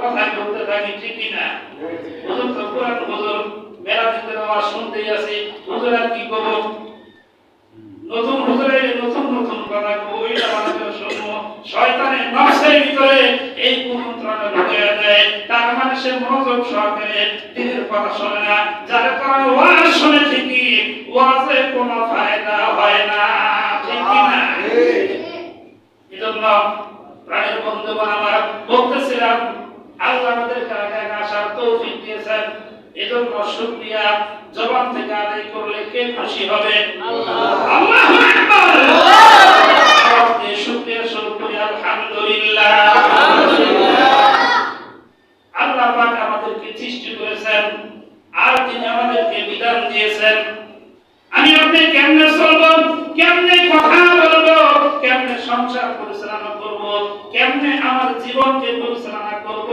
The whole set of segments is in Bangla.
কথা বলতে থাকি, ঠিক না? হুজুর তো কোরআন হুজুর মেলা দিতে আওয়াজ শুনতেই আছে, হুজুর আর কি করব? নতুন হুজুরে নতুন নতুন কথা ওইটা আমাদের শুনবো। শয়তানের নকশের ভিতরে এই কুমন্ত্রণা ঢুকে যায়, তার মানে সে মনোযোগ সহকারে দিনের কথা শোনে না, যার কারণে ওয়াজ শুনে ঠিকই ওয়াজে কোনো ফায়দা হয় না, ঠিক না? এজন্য প্রাণের বন্ধুগণ আমার বলতেছিলাম, আল্লাহ আমাদেরকে আগে আসার তৌফিক দিয়েছেন, এজন্য শুকরিয়া জবান থেকে আদায় করলে কে খুশি হবে? আল্লাহ। আল্লাহু আকবার। আল্লাহকে শুকরিয়া স্বরূপ করি আলহামদুলিল্লাহ। আল্লাহ পাক আমাদেরকে সৃষ্টি করেছেন আর তিনি আমাদেরকে বিধান দিয়েছেন আমি আপনি কেমনে চলবো, কেমনে কথা বলবো, কেমনে সংসার পরিচালনা করব, কেমনে আমার জীবনকে পরিচালনা করব,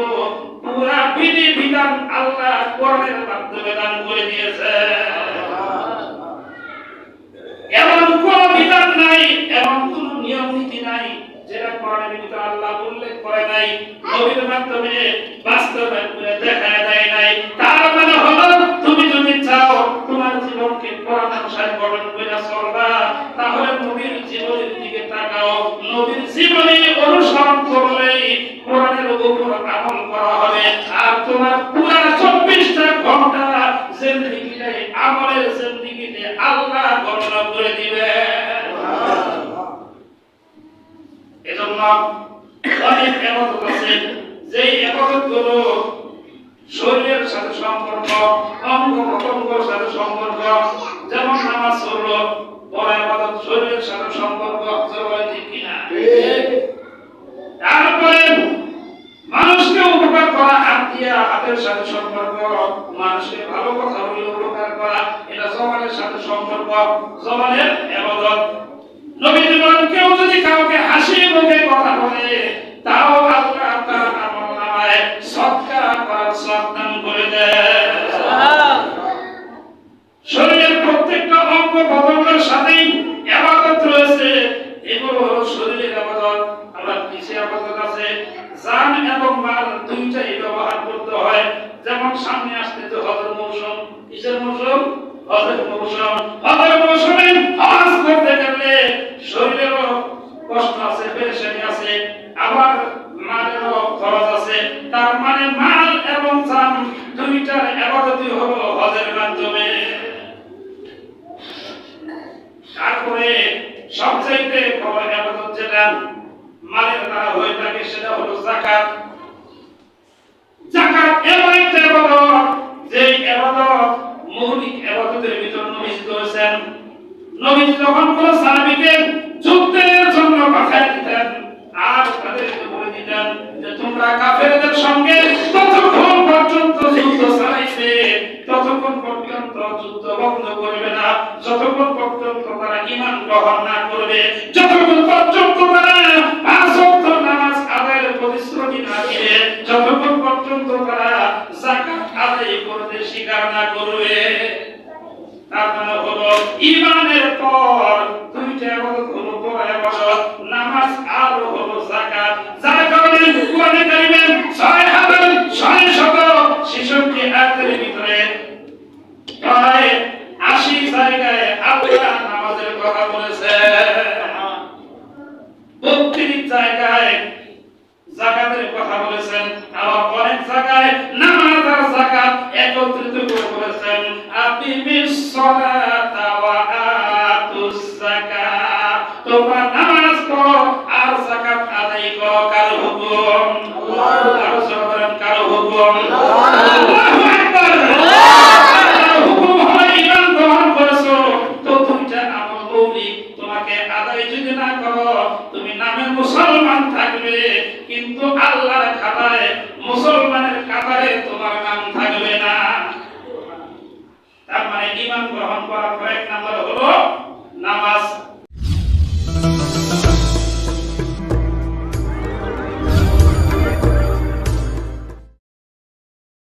পুরা বিধি বিধান আল্লাহ কোরআনের মাধ্যমে দান করে দিয়েছে। এমন কোন বিধান নাই, এমন কোন নিয়ম নীতি নাই যেটা কোরআনের ভিতরে আল্লাহ উল্লেখ করে নাই, নবীর মাধ্যমে বাস্তবায়ন করে দেখায় দেয় নাই। তার মানে হলো তুমি যদি চাও তোমার জীবনকে কোরআন অনুসারে গঠন করে চলবা, তাহলে নবীর জীবনের দিকে তাকাও, নবীর জীবনী অনুসরণ করলেই কোরআনের উপর আমল করা হবে, আর তোমার পুরো 24টা ঘন্টা জিন্দেগিতে আমলের জিন্দেগিতে আল্লাহ গণনা করে দিবে। এজন্য অনেক ইবাদত আছে যে ইবাদতগুলো শরীরের সাথে সম্পর্ক, অঙ্গ প্রত্যঙ্গের সাথে সম্পর্ক, যেমন নামাজ হলো বড় ইবাদত, শরীরের সাথে সম্পর্ক, জবান ঠিক কিনা? তারপরে মানুষকে উপকার করা, হাত দিয়া হাতের সাথে সম্পর্ক, মানুষকে ভালো কথা বলে উপকার করা, এটা জবানের সাথে সম্পর্ক, জবানের ইবাদত। নবীজি বলেন কেউ যদি কাউকে হাসি মুখে কথা বলে তাও আল্লাহ তার আমলনামায় সদকা করার সওয়াব দান করে দেয়। শরীরের প্রত্যেকটা অঙ্গ প্রত্যঙ্গের সাথে ইবাদত রয়েছে, এগুলো হলো শরীরের ইবাদত। আবার কিছু ইবাদত আছে জান এবং মাল দুইটাই ব্যবহার করতে হয়, যেমন সামনে আসতেছে হজের মৌসুম। কিসের মৌসুম? হজের মৌসুম। হজের মৌসুমে হজ করতে গেলে শরীরেরও কষ্ট আছে, পেরেশানি আছে, আবার মালেরও খরচ আছে। তার মানে মাল এবং জান দুইটার ইবাদতই হলো হজের মাধ্যমে। তারপরে সবচাইতে বড় ইবাদত যেটা মালের দ্বারা হয়ে থাকে সেটা হলো যাকাত। যাকাত এমন একটা ইবাদত যে ইবাদত মৌলিক ইবাদতের ভিতর নবীজি করেছেন। নবীজি যখন কোন সাহাবীকে যুদ্ধের জন্য পাঠিয়ে দিতেন আর তাদেরকে বলে দিতেন যে তোমরা কাফেরদের সঙ্গে ততক্ষণ পর্যন্ত যুদ্ধ চালাইবে, ততক্ষণ পর্যন্ত যুদ্ধ বন্ধ করবে না, যতক্ষণ পর্যন্ত তারা ঈমান গ্রহণ না করবে, যতক্ষণ পর্যন্ত তারা 5 ওয়াক্ত নামাজ আদায়ের প্রতিশ্রুতি না দিবে, যতক্ষণ পর্যন্ত তারা যাকাত আদায় করতে স্বীকার না করবে। তার মানে হলো ঈমানের পর দুইটা ইবাদত হলো বড় ইবাদত, নামাজ আর হলো যাকাত। যার কারণে কোরআনে কারিমে 6666 আয়াতের ভিতরে প্রায় 80 জায়গায় আল্লাহ নামাজের কথা বলেছে, 32 জায়গায় যাকাতের কথা বলেছেন, আবার অনেক জায়গায় নামাজ আর যাকাত একত্রিত করে বলেছেন। আকিমিস সালাতা ওয়া আতুস যাকাত, তোমরা নামাজ পড়ো আর যাকাত আদায় করো। কার হুকুম? আল্লাহ। আর সরকারের কার হুকুম?